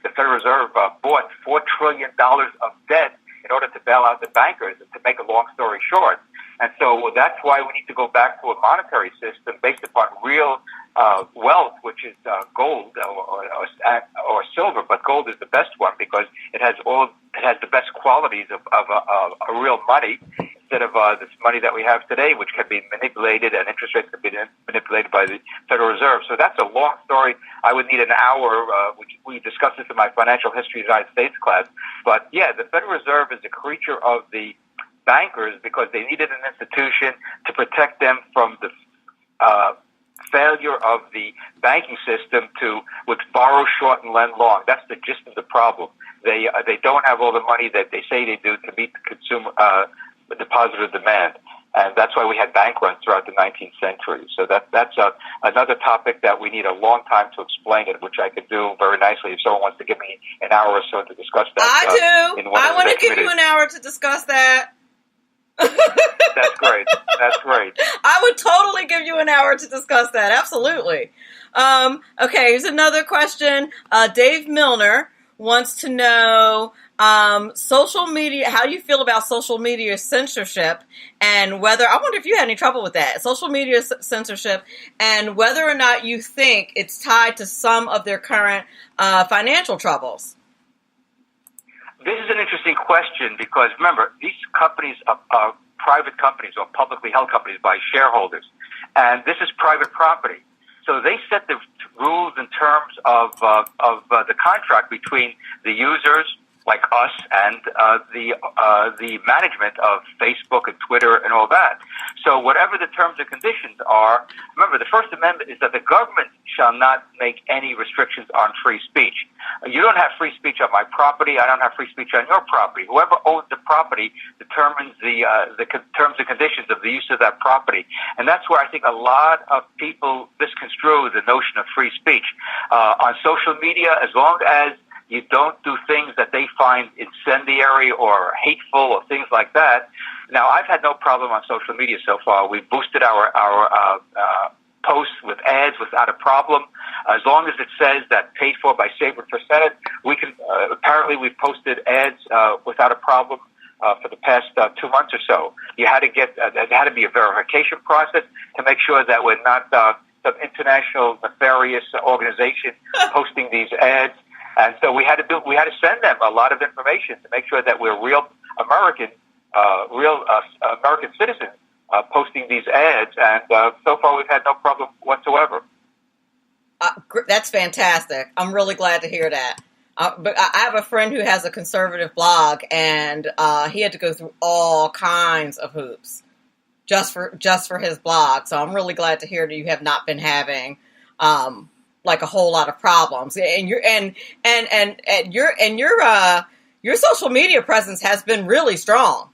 The Federal Reserve bought $4 trillion of debt in order to bail out the bankers. To make a long story short, and so that's why we need to go back to a monetary system based upon real wealth, which is gold or silver, but gold is the best one because it has the best qualities of a real money instead of this money that we have today, which can be manipulated and interest rates can be manipulated by the Federal Reserve. So that's a long story. I would need an hour. We discussed this in my financial history of the United States class. But yeah, the Federal Reserve is a creature of the bankers because they needed an institution to protect them from the failure of the banking system to borrow short and lend long. That's the gist of the problem. They don't have all the money that they say they do to meet the consumer depositor demand, and that's why we had bank runs throughout the 19th century. So that's another topic that we need a long time to explain it, which I could do very nicely if someone wants to give me an hour or so to discuss that. I do. I want to give you an hour to discuss that. That's great. That's great. I would totally give you an hour to discuss that. Absolutely. Okay, here's another question. Dave Milner wants to know social media. How do you feel about social media censorship and whether, I wonder if you had any trouble with that, social media censorship, and whether or not you think it's tied to some of their current financial troubles? This is an interesting question because, remember, these companies are private companies or publicly held companies by shareholders, and this is private property. So they set the rules in terms of the contract between the users, like us, and the management of Facebook and Twitter and all that. So whatever the terms and conditions are, remember, the First Amendment is that the government shall not make any restrictions on free speech. You don't have free speech on my property. I don't have free speech on your property. Whoever owns the property determines the terms and conditions of the use of that property. And that's where I think a lot of people misconstrue the notion of free speech. On social media, as long as you don't do things that they find incendiary or hateful or things like that. Now, I've had no problem on social media so far. We've boosted our posts with ads without a problem. As long as it says that paid for by Sabrin for Senate, we can. Apparently, we've posted ads without a problem for the past 2 months or so. You had to there had to be a verification process to make sure that we're not some international nefarious organization posting these ads. And so we had to send them a lot of information to make sure that we're real American citizens posting these ads. And so far, we've had no problem whatsoever. That's fantastic. I'm really glad to hear that. But I have a friend who has a conservative blog, and he had to go through all kinds of hoops just for his blog. So I'm really glad to hear that you have not been having like a whole lot of problems, and your social media presence has been really strong.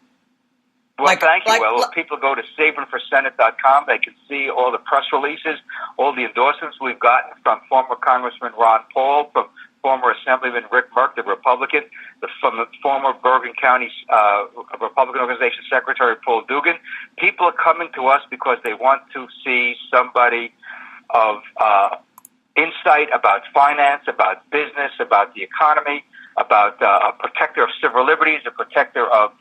Well, thank you. Well, if people go to SabrinForSenate.com, they can see all the press releases, all the endorsements we've gotten from former Congressman Ron Paul, from former Assemblyman Rick Merck, the Republican, from the former Bergen County Republican Organization Secretary Paul Dugan. People are coming to us because they want to see somebody of insight about finance, about business, about the economy, about a protector of civil liberties, a protector of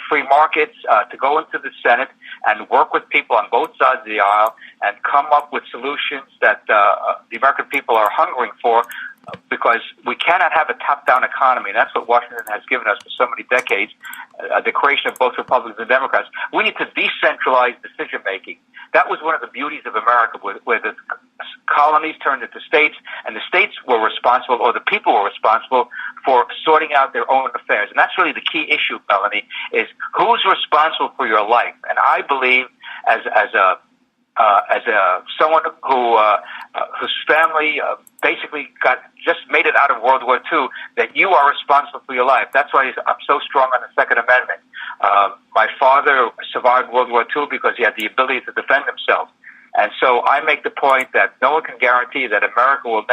free markets, to go into the Senate and work with people on both sides of the aisle and come up with solutions that the American people are hungering for, because we cannot have a top-down economy, and that's what Washington has given us for so many decades, the creation of both Republicans and Democrats. We need to decentralize decision-making. That was one of the beauties of America, where the colonies turned into states, and the states were responsible, or the people were responsible, for sorting out their own affairs. And that's really the key issue, Melanie, is who's responsible for your life. And I believe, as someone whose family basically just made it out of World War II, that you are responsible for your life. That's why I'm so strong on the Second Amendment. My father survived World War II because he had the ability to defend himself. And so I make the point that no one can guarantee that America will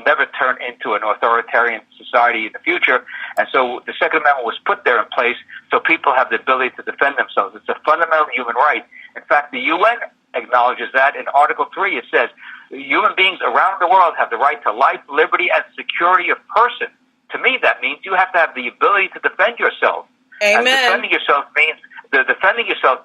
never turn into an authoritarian society in the future. And so the Second Amendment was put there in place so people have the ability to defend themselves. It's a fundamental human right. In fact, the UN acknowledges that. In Article 3, it says, human beings around the world have the right to life, liberty, and security of person. To me, that means you have to have the ability to defend yourself. Amen. And defending yourself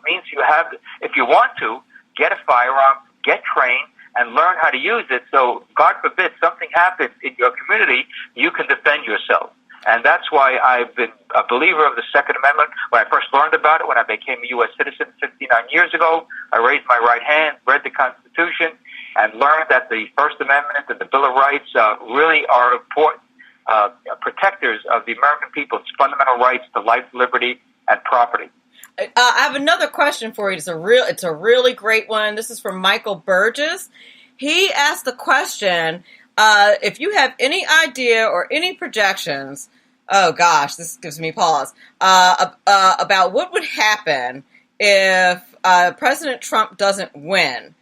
means you have, if you want to, get a firearm, get trained, and learn how to use it. So, God forbid, something happens in your community, you can defend yourself. And that's why I've been a believer of the Second Amendment. When I first learned about it, when I became a U.S. citizen 59 years ago, I raised my right hand, read the Constitution, and learned that the First Amendment and the Bill of Rights really are important protectors of the American people's fundamental rights to life, liberty, and property. I have another question for you. It's a really great one. This is from Michael Burgess. He asked the question, if you have any idea or any projections, oh gosh, this gives me pause, about what would happen if President Trump doesn't win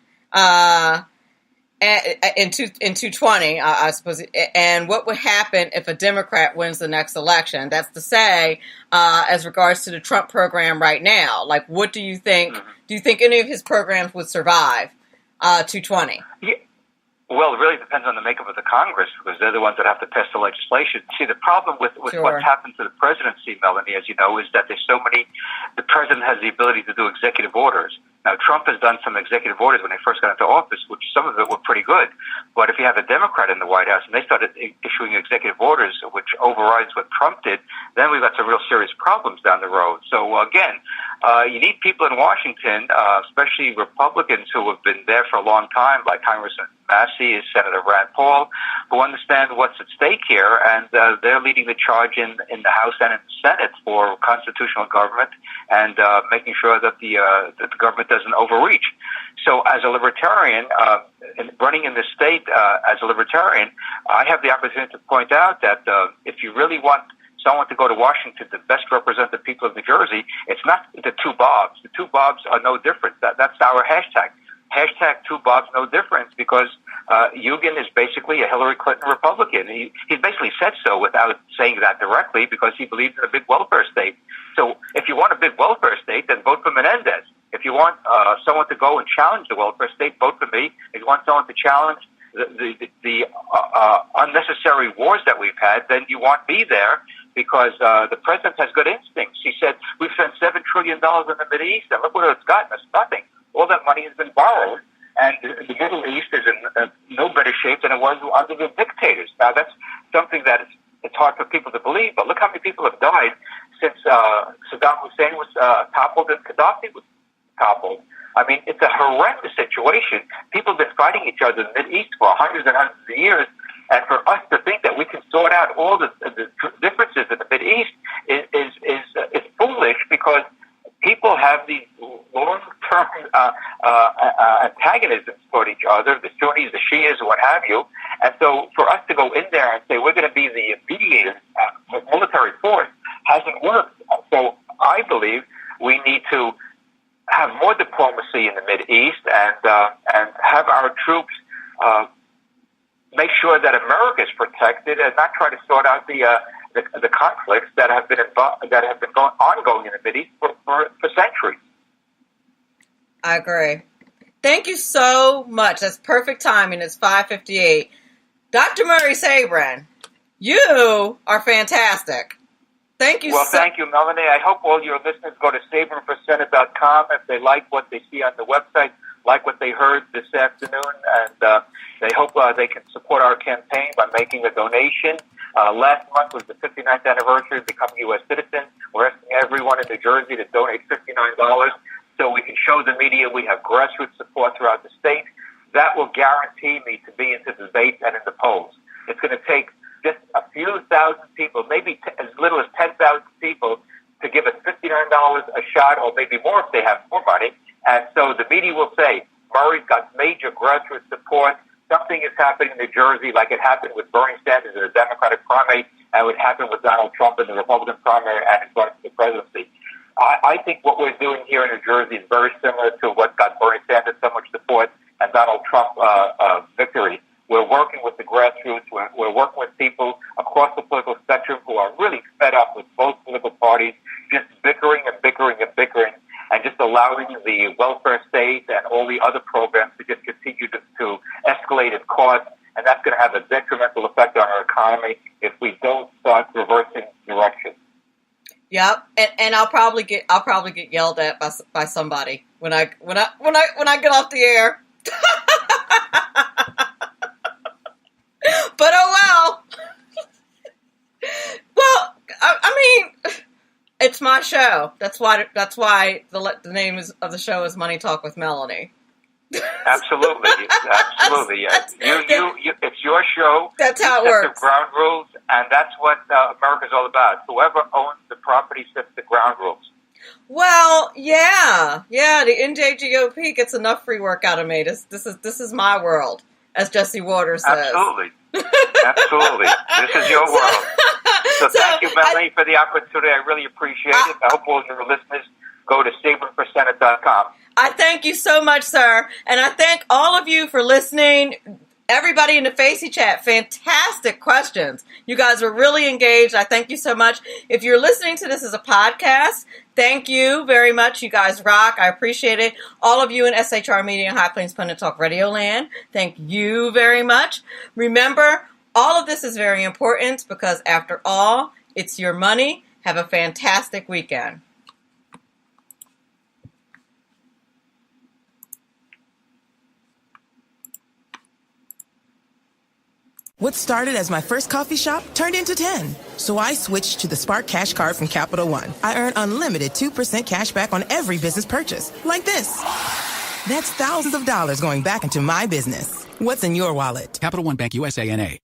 in 2020, I suppose, and what would happen if a Democrat wins the next election? That's to say, as regards to the Trump program right now, like, what do you think? Do you think any of his programs would survive 2020? Yeah. Well, it really depends on the makeup of the Congress, because they're the ones that have to pass the legislation. See, the problem with Sure. what's happened to the presidency, Melanie, as you know, is that there's so many, the president has the ability to do executive orders. Now, Trump has done some executive orders when he first got into office, which some of it were pretty good. But if you have a Democrat in the White House and they started issuing executive orders, which overrides what Trump did, then we've got some real serious problems down the road. So, again, you need people in Washington, especially Republicans who have been there for a long time, like Congressman Massey, Senator Rand Paul, who understand what's at stake here, and they're leading the charge in the House and in the Senate for constitutional government and making sure that the government doesn't overreach. So as a libertarian, running in this state as a libertarian, I have the opportunity to point out that if you really want someone to go to Washington to best represent the people of New Jersey, it's not the two Bobs. The two Bobs are no different. That's our hashtag. Hashtag two Bobs, no difference, because Eugen is basically a Hillary Clinton Republican. He basically said so without saying that directly, because he believes in a big welfare state. So if you want a big welfare state, then vote for Menendez. If you want someone to go and challenge the welfare state, vote for me. If you want someone to challenge the unnecessary wars that we've had, then you want me there, because the president has good instincts. He said, we've spent $7 trillion in the Mideast, and look what it's gotten us, nothing. All that money has been borrowed, and the Middle East is in no better shape than it was under the dictators. Now, that's something that it's hard for people to believe, but look how many people have died since Saddam Hussein was toppled and Gaddafi was toppled. I mean, it's a horrendous situation. People have been fighting each other in the Middle East for hundreds and hundreds of years, and for us to think that we can sort out all the differences in the Middle East is foolish, because people have these long-term antagonisms toward each other, the Sunnis, the Shias, what have you. And so for us to go in there and say we're going to be the mediators with military force hasn't worked. So I believe we need to have more diplomacy in the Mideast and have our troops make sure that America is protected and not try to sort out the conflicts that have been ongoing in the Mideast for centuries. I agree. Thank you so much. That's perfect timing. It's 5:58. Dr. Murray Sabrin, you are fantastic. Thank you. Well, thank you, Melanie. I hope all your listeners go to SabrinForSenate.com if they like what they see on the website, like what they heard this afternoon, and they hope they can support our campaign by making a donation. Last month was the 59th anniversary of becoming a U.S. citizen. We're asking everyone in New Jersey to donate $59 so we can show the media we have grassroots support throughout the state. That will guarantee me to be into the debates and in the polls. It's going to take just a few thousand people, maybe as little as 10,000 people, to give us $59 a shot, or maybe more if they have more money. And so the media will say, Murray's got major grassroots support. Something is happening in New Jersey, like it happened with Bernie Sanders in the Democratic primary, and would happen with Donald Trump in the Republican primary and in front of the presidency. I think what we're doing here in New Jersey is very similar to what got Bernie Sanders so much support days, just bickering and bickering and bickering, and just allowing the welfare state and all the other programs to just continue to escalate in cost. And that's going to have a detrimental effect on our economy if we don't start reversing direction. Yep, and I'll probably get yelled at by somebody when I get off the air. But oh well. Well, I mean, it's my show. That's why the name of the show is Money Talk with Melanie. Absolutely. Yeah. It's your show. That's how it you set works. The ground rules, and that's what America's all about. Whoever owns the property sets the ground rules. Well, yeah. The NJGOP gets enough free work out of me. This is my world, as Jesse Waters says. Absolutely. This is your world. So thank you, Melanie, for the opportunity. I really appreciate it. I hope all your listeners go to SabrinForSenate.com. I thank you so much, sir. And I thank all of you for listening. Everybody in the Facey chat, fantastic questions. You guys were really engaged. I thank you so much. If you're listening to this as a podcast, thank you very much. You guys rock. I appreciate it. All of you in SHR Media and High Plains Pundit Talk Radio Land, thank you very much. Remember, all of this is very important because after all, it's your money. Have a fantastic weekend. What started as my first coffee shop turned into 10. So I switched to the Spark Cash Card from Capital One. I earn unlimited 2% cash back on every business purchase. Like this. That's thousands of dollars going back into my business. What's in your wallet? Capital One Bank USA N.A.